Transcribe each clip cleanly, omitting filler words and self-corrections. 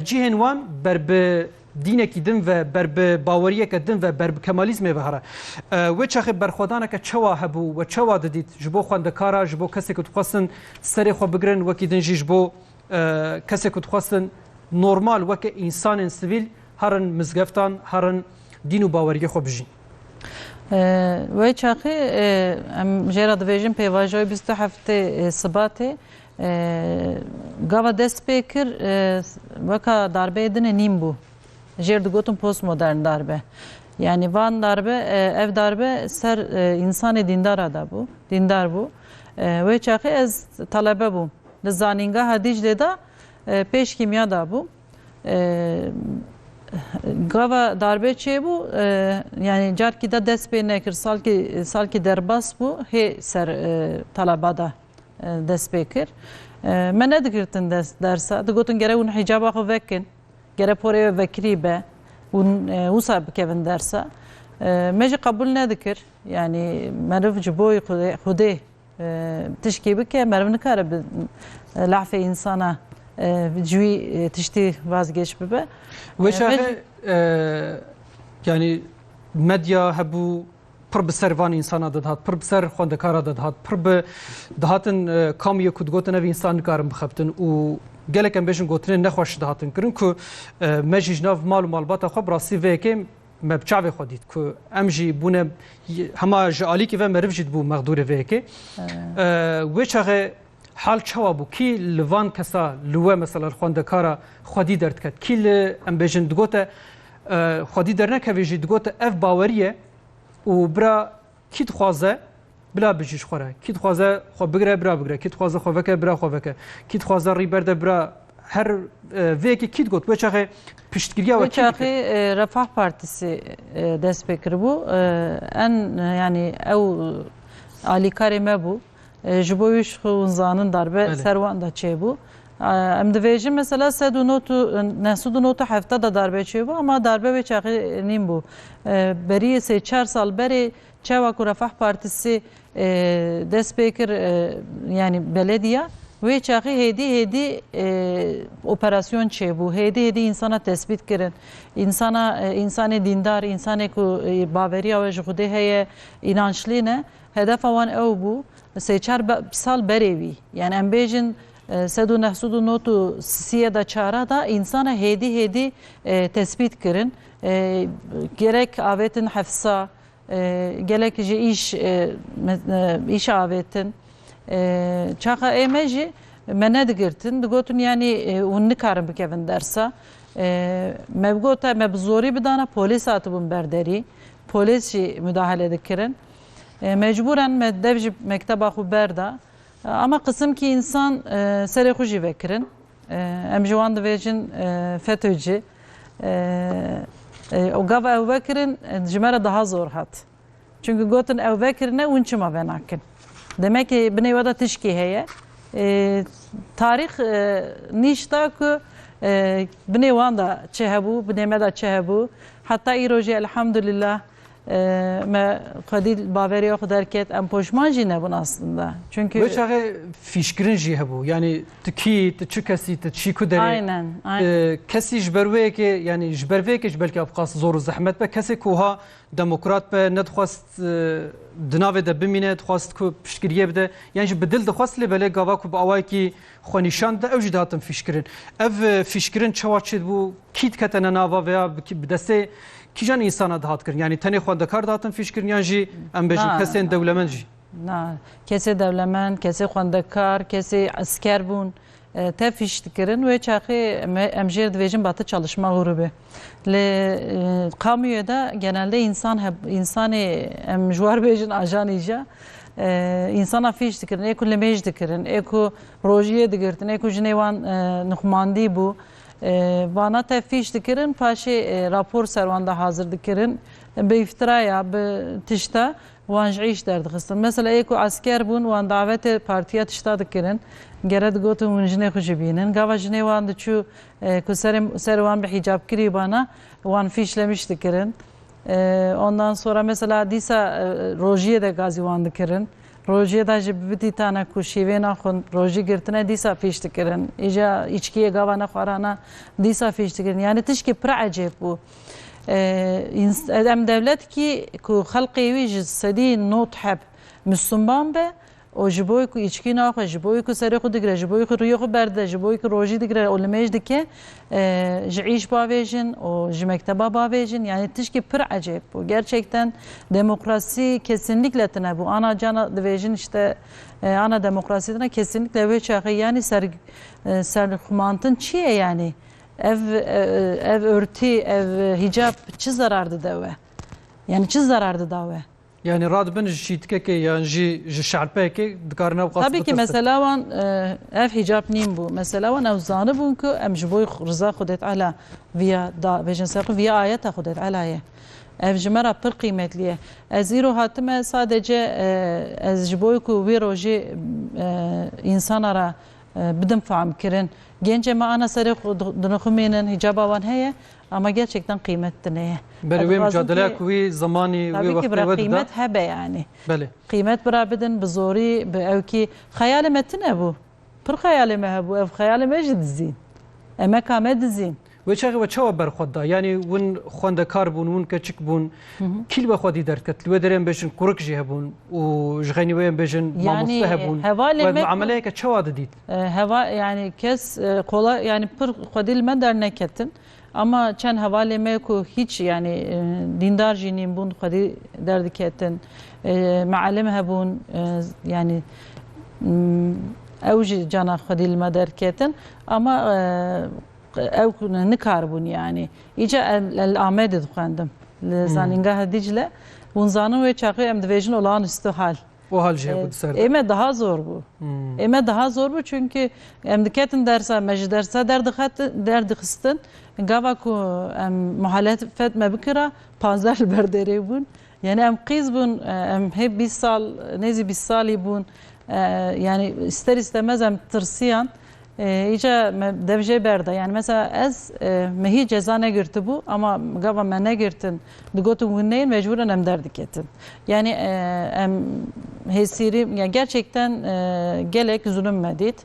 Cihên wan ber bi dînekî din ve ber bi baweriyeke din ve ber bi kemalizmê ve here. Wê çaxê berxwedaneke çawa hebû ve çawa didît ji bo xwendekara, ji bo kesê ku dixwastin serê xwe bigirin, wekî din jî ji bo kesê ku dixwastin normal weke însanên sivîl herin mizgeftan, herin dîn û baweriyê xwe bijîn. Wê çaxê em jê ra dibêjin pêvajoyê 27 Sibatê gava dest pê kir weka darbeyê dinê nîm bû. Jêr digotin postmodern darbe. Yani van darbe, ev darbe ser insanê dîndara da bû, dîndar bû. Wê çaxê ez talebe bûm. Li zanîngeha Diclê da pêşkîmiya da bûm. Gava darbe çêbû, yani carkî de dest pê nekir, salkî derbas bû, hê ser taleba da dest pê kir. Me nedikirtin dersa, digotin gerek hûn hicaba xwe vekin, gerek porê ve vekirî be, hûn wisa bikevin dersa. Me jî qebûl nedikir, yani meriv ji bo Xwedê tişkî bike, meriv nikare bi lafê însana civî tiştî vazgeç bibe. Wê çaxê yani medya hebû pir bi ser van însana de dihat, pir bi ser xwendekara de dihat, pir bi dihatin kamiyê ku digotin ev însan nikarin bixebtin û gelek em bêjin gotinên nexweş dihatin kirin ku me jî ji nav mal û malbata xwe bi rastî vê yekê me bi çavê xwe dît ku em jî bûne hema ji alîkî ve meriv jî dibû mexdûrê vê yekê. Wê çaxê hal çawa bû kî li van kesa li we mesela xwendekara xwedî derdket, kî li em bêjin digote xwedî dernekevê jî digote ev baweriye û bira kî dixwaze bila bijî ji xwe re, kî dixwaze xwe bigire bira bigire, kî dixwaze xwe veke bira xwe veke, kî dixwaze rîber de bira her vê yekê kî digot. Wê çaxê piştgiriya we kî dike? Refah Partîsî dest pê kiribû, en yani ew alîkarê me bû. Ji bo wî xwe zanin darbe ser wan da çêbû. Em dibêjin mesela nesûd û hefta da darbe çêbû ama darbe wê çaxê nîm bû. Beriyê sê çar sal berê çawa ku Refah Partîsî dest pê kir yani belediya wê çaxê hêdî operasyon çêbû. Hêdî însana tespît kirin. İnsanê dîndar, insanê ku baveriya we ji Xwedê heye, înançlî ne, hedefa wan ew bû. Sê çar sal berê wî. Yani em bêjin sed û nehsûd û not û siyê da çara da însana hêdî tespît kirin. Gerek avêtin hefsa, gelek jî îş avêtin. Çaxa ême jî me nedigirtin. Digotin yani hûn nikarin bikevin dersa. Me bigota me bi zorî bidana polîs hatibûn berderî. Polîs jî müdahale dikirin. Mecburen me dev jî mekteba xwe berda. Ama kısım ki insan serê xwe jî vekirin. Em ji wan dibêjin FETÖ'cü. O gava ew vekirin ji me re daha zor hat. Çünkü gotin ew vekirine hûn çima ve nakin. Demek ki binê we de tişkî heye. Tarîx nîşta ku binê wan da çi hebû, binê me da çi hebû. Hatta îro jî elhamdülillah me xwedî baveriya xwe derket, em poşman jî nebûn aslında. Çünkü wê çaxê fîşkirin jî hebû. Yani tu kî, tu çi kesî, tu çî ku derê. Aynen. Kesî ji ber wê yekê, yani ji ber vê yekê ji belkî ev zor û zehmet be, kesê ku ha demokrat be, nedixwast di navê de bimîne, dixwast ku piştgiriye bide. Yani ji bi dil dixwast lê belê gava ku bi awayekî xwe nîşan de ew jî dihatin fîşkirin. Ev fîşkirin çawa çê dibû, kî diketine nava veya bi destê kîjan însana dihat kirin? Yani tenê xwendekar dihatin fîşkirin yan jî em bêjin kesên dewlemend jî? Na, kesê dewlemend, kesê xwendekar, kesê asker bûn. Te fîş dikirin ve çaxê em jê dibêjin batı çalışma grubu. Li kamuya da genelde insanê em ji war bêjin ajan îja insana fîş dikirin, ê ku limêj dikirin, ê ku rojiyê digirtin, ê ku jinê wan nixwandî bû. Vana te fîş dikirin, paşê rapor ser wan da hazır dikirin. Bi îftiraya, bi tişta wan ji îş derdixistin. Mesela ê ku asker bûn, wan davetê partiya tişta dikirin. Gere digotin hûn jinê xwe jî bînin. Gava jinê wan diçû ku ser wan bi hicab kirî bana, wan fîşlemiş dikirin. Ondan sonra mesela dîsa rojiyê de gazî wan dikirin. روجی دا جب بدی تانا کو شیوه نخون روجی گرتنه دیسا پیش تکرن ایجا ایچکی گاوا نخورانا دیسا پیش تکرن یعنی تشکی پر عجیب بو ام دولت کی کو خلقی وی جسدی نوت حب مسلمان به و جبوی کو ایچکی ناخو جبوی کو سری خود دگره جبوی کو روی خو برده جبوی کو روجی دگره اولمیج دکه جعیش باویجن و jmekteba باویجن yani tişki pır acayip bu gerçekten demokrasi kesinlikle tane bu ana cana devejin işte ana demokrasiden kesinlikle ve çakı yani ser humantın çiye yani ev örtü ev hicap çi zarardı deve yani çi zarardı dave yani radbin jitke ki yani ji şalpe ki dikarına bu tabii ki mesela van ev hicap nim bu mesela van ev zanı bu ki em jboy rıza xudet ala via da vejin sakı via ayet xudet alaya ev jmara pır kıymetliye eziro hatime sadece ez jboy ku vi roji insanlara bidim fahm kirin genç ama ana sarı dönükhuminin hicaba van heye ama gerçekten kıymetli neye? Belki mücadele kuvi zamani ve vakti ve kıymet hebe yani. Beli. Kıymet برابدن بزوری به او کی خیال متنه بو. پر خیال مه بو اف خیال مجد زین. اما کامد زین. و چه و چه برخودا یعنی ون خونده کار بون ون کچک بون کیل به خودی درد کت لو دریم بشن کورک جه بون و جغنی ویم بشن ماموسته بون و معامله که چه واد دید هوا yani kes kolay yani پر خودیل من در نکتن ama çen havale meku hiç yani dindar jinim bun khadi derdi ketin معلم هبون yani اوج cana khadil madar ketin ama ev nikarbun yani iyice el-amed edxandım zaningah Dicle bunzanın ve çakı em devejin olan istihal o hal şey bu serdi eme daha zor bu eme daha zor bu çünkü em diketin derse mecid derse derdi xistin gava ku em muhalefet mebkira panzer berderi bun yani em qiz bun em hep 20 sal nezi 20 sali bun yani ister istemez em tırsiyan iyice devje berda yani mesela ez mehi ceza ne girti bu ama gava me ne girtin digotu günneyin mecburen em derdik etin yani em hesiri yani gerçekten gelek zulüm medit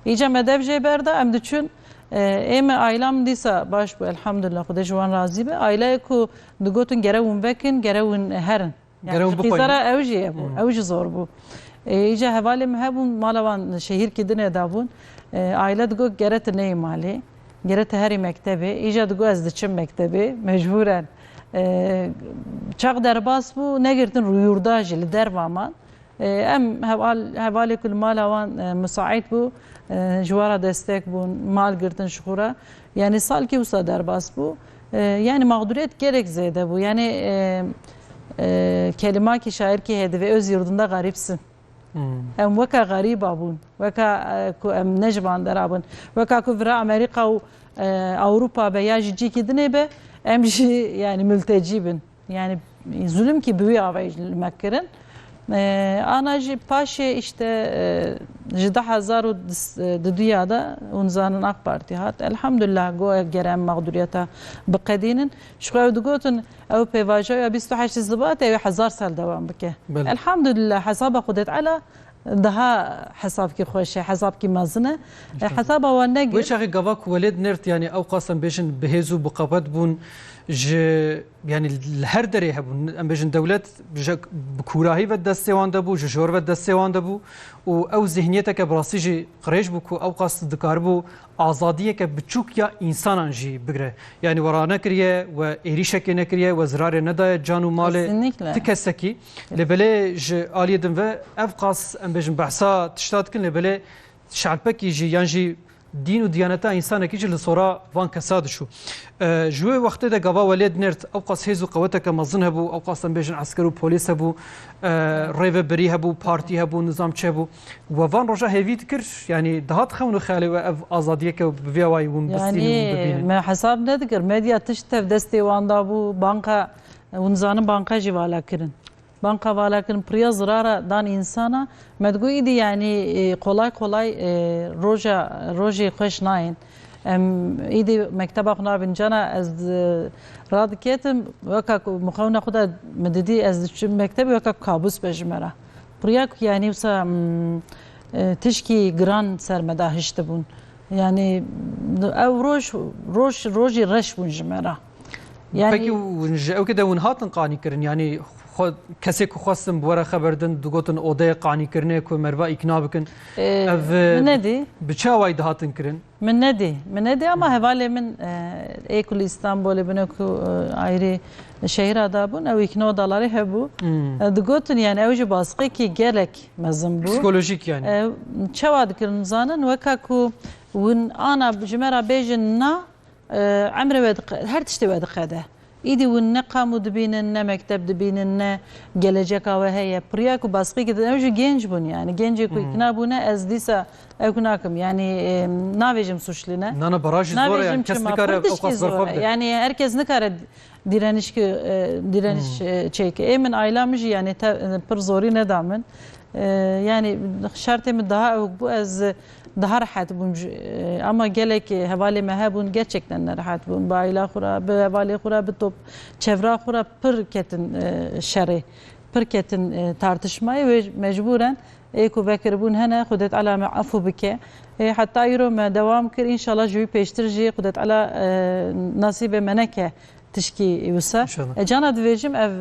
iyice me devje berda em düşün eme ailem disa baş bu elhamdülillah kude juan razı be aile ku digotun gerevun bekin gerevun herin yani kızara evjiye bu evji zor bu iyice havalim hebun malavan şehir kidine davun aile digo geret ne mali geret heri mektebi iyice digo ez diçim mektebi mecburen çaq derbas bu ne girdin ruyurda jili dervaman em havali kul malavan müsait bu jwara destek bu mal girdin şuhura yani sal ki usta derbas bu yani mağduriyet gerek zede bu yani kelime ki şair ki hedi ve öz yurdunda garipsin em vaka gariba bun vaka ku em necban derabun vaka ku vira Amerika u Avrupa be yaji kidine be em yani mültecibin yani zulüm ki büyü avay mekkerin ana paşe işte jida hazaru dünyada unzanın AK Parti hat elhamdülillah go gerem mağduriyata bqedinin şu evdugotun ev pevaja 28 zbat ev 1000 sal devam bike elhamdülillah hesaba qudet ala daha hesap ki خوشه hesap ki mazne hesaba wa negi ve şahi gavak veled nert yani ev qasam beşin behezu buqabat bun yani her dere hebun em bejin devlet bkurahi ve destevan bu jor ve destevan bu و او ذهنیت که براسی جی قریش بو کو او قصد دکار بو آزادیه که بچوک یا انسانان جی بگره یعنی ورانه کریه و ایریشه که نکریه و زرار ندای جان و مال تکسکی لبله ج آلیدن و اف قاس ام بجن بحثا تشتاد کن لبله شعبکی جی یان جی دین و دیانتا انسان کی جل صورا وان کساد شو جوه وقت ده گوا ولید نرت او قاس هزو قوته که مزن هبو او قاس ام بجن عسكر و پلیس هبو ریو بری هبو پارتی هبو نظام چه هبو و وان روجا هیوید کر یعنی دهات خونو خاله و اف آزادیه که بیا وای ون بسین yani ما حساب ندگر medya تشتف دستی وان دا bu banka unzanın banka jivala kirin banka vala kirin priya zırara dan insana medgu idi yani kolay roji خوش nayin idi mektaba xuna bincana ez radiketim vaka muxawna xuda medidi ez mektebi vaka kabus bejmera Priyak yani wisa tişkî giran sermeda hişti bûn. Yani ew rojî reş bûn ji me re. Peki ew kede hûn hatin qanîkirin yani kesê ku xwestin bi were xeber din digotin odaya qanîkirinê ku merva îkna bikin min nedî bi çi awayî dihatin kirin? min nedî ama hevalê min êkulî İstanbolê bûne ku ayrî şehîra da bûn ew îkna dalarê hebû digotin yani ew ji baskekî gelek mezin bû Psikolojik yani. Çawa dikirin zanin weka ku hûn ana ji me re bêjin na emre ve her tiştê we diqede. İdî hûn ne qamû dibînin ne mekteb dibînin ne geleceka we heye priya ku baskekî didin ew jî genç bûn yani gencê ku îkna bûne ez dîsa ew nakim yani navêjim suçlîne. Nana barajî zor yani kes nikare pir zor yani herkes nikare direniş çêke. Ê min aylam jî yani pir zorî neda min. Yani şertê min daha ew bû ez daha rahat bûm ama gelek hevalê me hebûn gerçekten nerahat bûn. Bi aîla xwe re, bi hevalê xwe re, bi top çevra xwe re pir ketin şerê, pir ketin tartışmayê ve mecburen ê ku vekiribûn hene Xwedê Teala me afû bike. Heta îro me dewam kir înşallah ji wî pêştir jî Xwedê Teala nasîbê me neke tişkî wisa. Cana dibêjim ev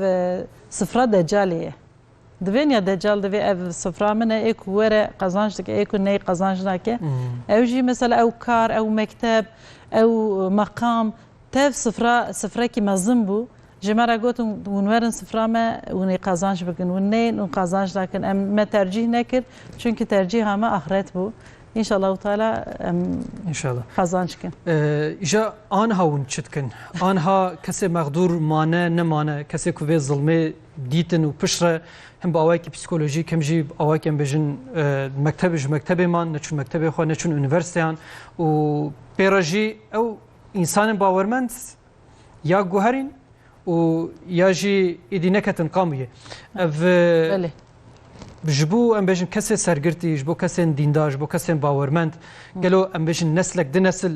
sifra Deccalê ye. Divên ya Deccal divê ev sifra min e ê ku were qezanc dike ê ku ney qezanc nake ew jî mesela ew kar ew mekteb ew meqam tev sifrekî mezin bû ji me re gotin hûn werin sifra me hûn ê qezanc bikin hûn neyên hûn qezanc nakin em me tercih nekir çünkü tercîha me axiret bû İnşallah Teala İnşallah qezanc kin. İja anha hûn çi dikin? Anha kesê mexdûr mane nemane kesê ku vê zilmê dîtin û pişre hem bi awayekî psikolojîk hem jî awayekî em bêjin mektebê ji mektebê man neçûn mektebê xwe neçûn üniversiteyan û pêra jî ew însanên bawermend ya guherîn û ya jî êdî neketin qamiyê. Ev ji bo em bêjin kesê sergirtî ji bo kesên dîndar ji bo kesên bawermend gelo em bêjin neslek di nesil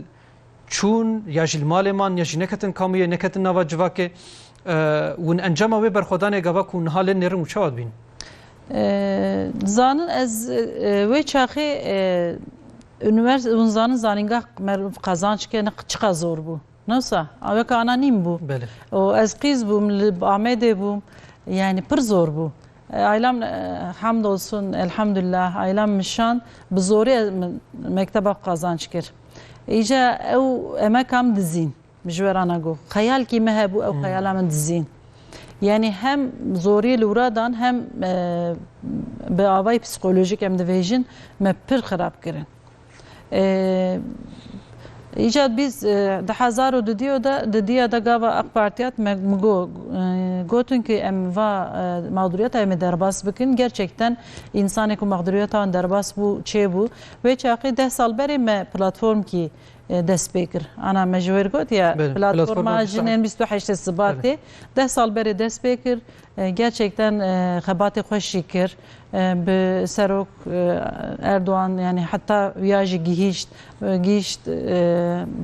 çûn ya jî li malê man ya jî neketin qamiyê neketin nava civakê hûn encama wê berxwedanê gava ku niha lê nêrin û çawa dibîn? Zanin ez wê çaxê hûn zanin zanîngah qezanc ke çiqa zor bû. Newsa weka ana nîm bû. û ez qîz bûm li Amedê bûm yani pir zor bû. Aylam hamdolsun elhamdülillah aylam mişan bi zorî mekteba qezanc kir. Îca ew emekam dizîn ji werana got. Xeyalkî me hebû ew xeyala min dizîn. Yani hem zorî li wira dan hem bi avayî psikolojik em dibêjin me pir xirab kirin. İca biz 2002 da gava AK Partiyat me gotin ki em va mağduriyata em derbas bikin gerçekten insanê ku mağduriyata derbas bû çê bû ve çaqî 10 sal berê me platform ki dest pê kir. Ana me ji wir got ya platforma jinên 28 Sibatê 10 sal berê dest pê kir gerçekten xebatê xweşî kir bi Serok Erdoğan yani hatta ya jî gihîşt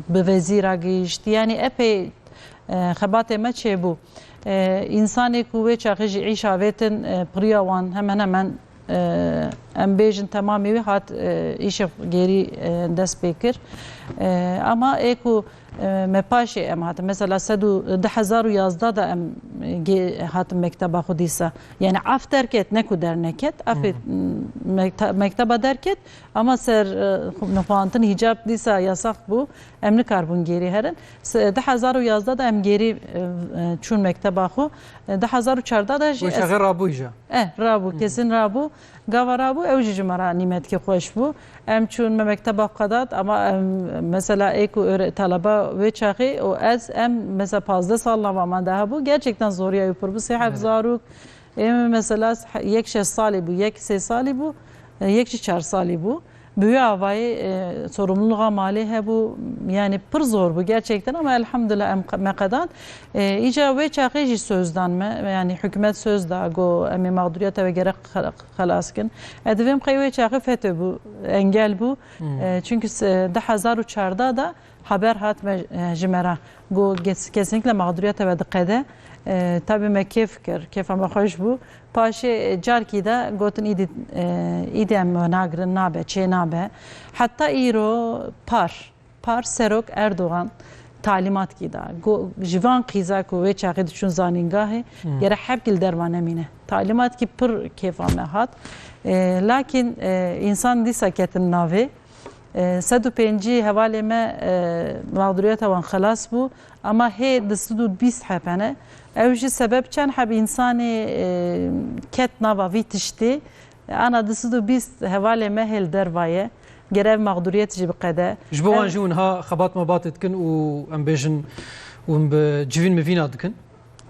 bi vezîra gihîşt yani epey xebatê me çêbû. İnsanê ku wê çaxê jî îşa vêtin piriya wan hemen em bêjin temamê wî hat îşev gerî dest pê kir. Ama ê ku me paşê em hatin mesela 2011 da em hatin mekteba xwe dîsa yani af derket ne ku derneket afê mekteba derket ama ser nixwantin hicab dîsa yasak bû em nikarbûn gerî herin 2011 da em gerî çûn mekteba xwe 2014 da jî rabû rabû kesin rabû gava rabû ew jî ji me re nîmetkî xweş bû em çûn me mekteba xwedat ama mesela ê ku taleba wê çaxê û ez em mesela 15 sal nava me de hebû gerçekten zoriya wî pir bû sêhev zarok êm mesela yek 6 salî bû yek 3 salî bû yek jî 4 salî bû bi wê avayî sorumluluğa malê hebû yani pir zor bû gerçekten ama elhamdülillah em me qedan îca wê çaxê jî söz dan me yani hikûmet söz da got em ê mağduriyeta ve gerek xelas kin divêm xey wê çaxê FETÖ bû engel bû çünkü 2014 da haber hat me jimera go kesinlikle mağduriyet ve dikkate tabii me keyf ama hoş bu paşe carki da gotin idem nagrin nabe çe nabe hatta iro par serok Erdoğan talimat gida jivan qiza ku ve çaqid şun zaningahı yere hepkil dervane mine talimat ki pır keyf ama hat lakin insan disa ketin nave 105 هواله ما مقدوریت وان خلاص بو اما هی دستو 20 هپنه اوجی سبب چند حب انسان کت نوا ویتشتی انا دستو 20 هواله ما هل دروایه گرف مقدوریت جی بقدا جبوان جون ها خبات مباتت کن و ام بیجن و بجوین مفینا دکن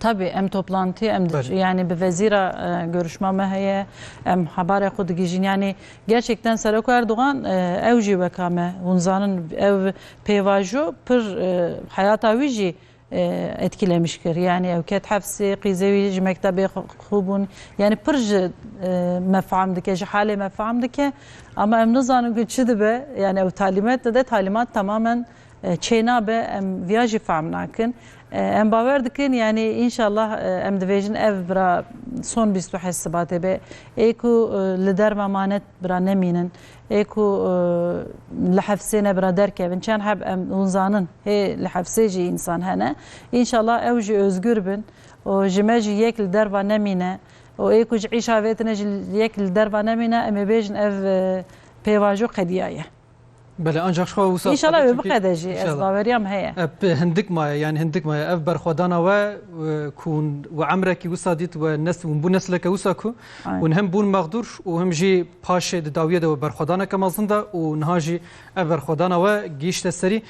Tabii em toplantı yani bir vezira görüşme heye em haber xud gijin yani gerçekten Serok Erdoğan evji vekame hunzanın ev pevaju pır hayata vici etkilemiştir. Yani evket hapsi qizevi mektebi xubun yani pırj mefhamdike hale mefhamdike ama em nizanı güçlü be yani ev talimat tamamen çeyna be em viyaji famnakin em baver dikin yani inşallah em divejin ev bra son 28 Şubat'e be eko lider mamanet bra neminin eko lehafsene bra derkevin çan hab em unzanın he lehafseci insan hene inşallah evji özgür bin o jimeci yek lider va nemine o eko jiş havetine yek lider va nemine em bejin ev pevaju qediye بله آنجا شخوا وسط إن شاء الله بقدرجي أسبابريام هي هندك ما يعني هندك ما أف برخدانا وكون وعمرك وصاديت والناس ونبون نسلك وساكو ونهم بون مقدور وهم جي باش داوية دو برخدانا كما زندا ونهاجي أف برخدانا وجيش تسري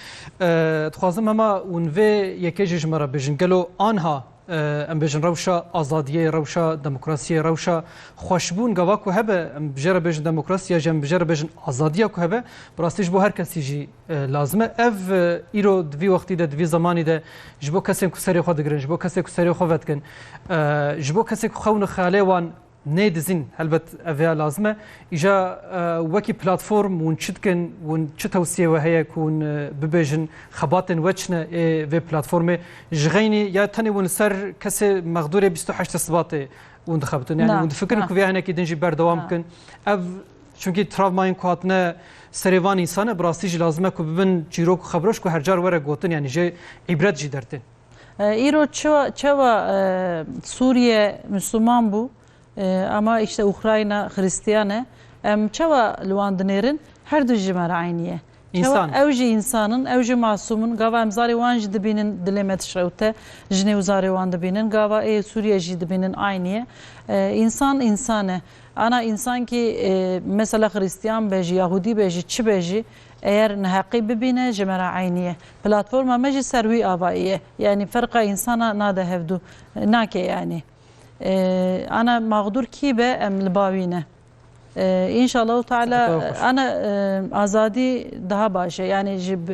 تخازم هما ونفي يكيج مرة بيجن قالوا آنها ام بيجن روشا ازاديه روشا ديمقراطيه روشا خوشبون گواکو هبه ام بجره بيجن ديمقراطيه جم بجره بيجن ازاديه کو هبه براستيج بو هر کسی جي لازمه اف ايرو دوی وقتی ده دوی زمانی ده جبو کسی کو سری خود گرن جبو کسی کو سری خو ودکن جبو کسی کو خون خاله وان نيدزين هلبت افيا لازمه اجا وكي بلاتفورم ونشتكن ونشتوسيه وهي يكون ببيجن خباتن وچنا في بلاتفورم جغيني يا تاني ونسر كسي مقدوره 28 صباطي وندخبتن يعني وندفكر كو هنا كي دنجي بردوام كن اف چونكي تراوماين كواتنا سريوان انسان براستيج لازمه كو ببن جيروك خبرش كو هر جار وره گوتن يعني جي عبرت جي درتن ايرو چوا سوريا مسلمان بو ama işte Ukrayna Hristiyane em çava luandnerin her du jimara ayniye insan evji insanın evji masumun gava emzari wan dibinin dilemet şevte jine uzari wan dibinin gava Suriye dibinin ayniye insan insane ana insan ki mesela Hristiyan beji Yahudi beji çi beji eğer nehaqi bibine jimara ayniye platforma meji servi avaiye yani farka insana nada hevdu nake yani أنا مغدور كيبة أم الباوينة إن شاء الله تعالى أنا آزادي daha باشه يعني جب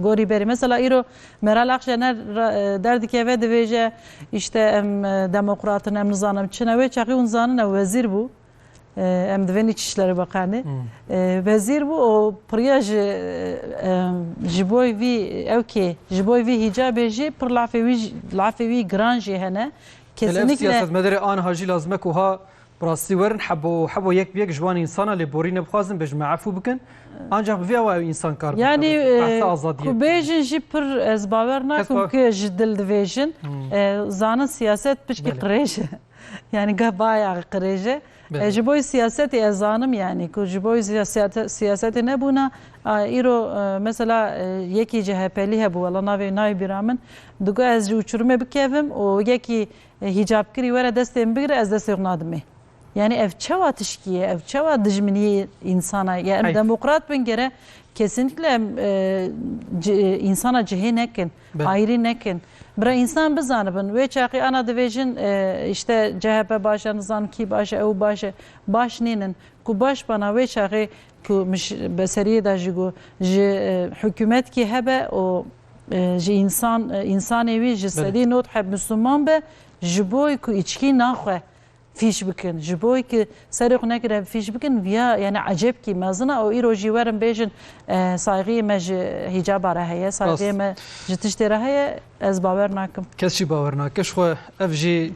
گوری بری مثلا ایرو مرال اخشنر درد که و دویجه işte em demokratın em nizanım çine ve çaki unzanın vezir bu em dven İçişleri Bakanı vezir bu o priyaj jiboy vi evki jiboy vi hicabeji per lafevi granji hene kesinlikle siyaset mederi an hacı lazım koha براستی ورن حبو یک بیک جوان انسان لی بورین بخوازن بج معفو بکن ancak bir ve insan kar yani ku bejin jî pir ez bawer nakim ki ji dil divêjin zanin siyaset pişkî qirêje yani ga bayağı qirêje ji bo siyasetê ez zanim yani ku ji bo siyasetê nebûna îro mesela yekî CHP'li hebû wala navê bîra min digo ez ji uçurumê bikevim û yekî hicabkirî were destê min bigire ez destê xwe nadimê yani ev çava tişkiye, ev çava dijminiye insana yani demokrat bin gere kesinlikle insana cihe nekin, ayrı nekin. Bira insan bizanibin ve çaki ana divejin işte CHP başanızan ki başa ev başa baş ninin ku baş bana ve çaki ku beseriye da jigo hükümet ki hebe o insan evi jisedi not hep Müslüman be jiboy ku içki naxwe فیش بکن جبوی که سری خونه که فیش بکن ویا یعنی عجب کی مزنه او ایرو جیورم بیشن سایقی مج حجاب راهیه سایقی مج تشتی راهیه از باور نکم کسی باور نکش خو افجی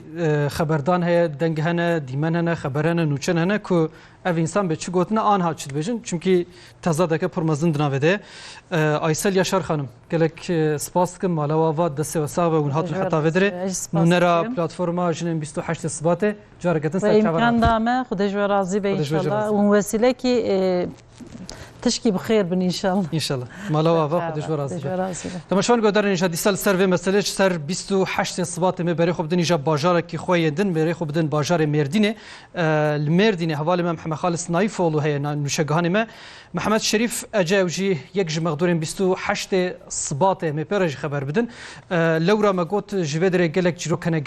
خبردان هی دنگ هنه دیمن هنه خبرانه نوچن هنه که اف انسان به چی گوتنه آنها چید بیشن چونکی تزاده که پرمزن دناوده آیسل یاشار خانم گلک سپاس کم مالا واد دست و ساق و اونها حتی ودره نونرا پلتفرما جنم 28 ثبات جارگتن سر امکان دامه خودش و راضی به انشالله اون وسیله که تشکی بخیر بن انشالله انشالله مالا و خودش و راضی تماشان گودار نشاد دیسال سر و مسئله سر 28 ثبات می بری خوب دنیجا بازار کی خوی دن بری خوب دن بازار مردینه المردینه حوالی محمد خالص نایف ولو هي نوشگان ما محمد شریف اجاوجی یک جمقدورین 28 ثبات می پرج خبر بدن لورا ما گوت جویدر گلک جرو کنه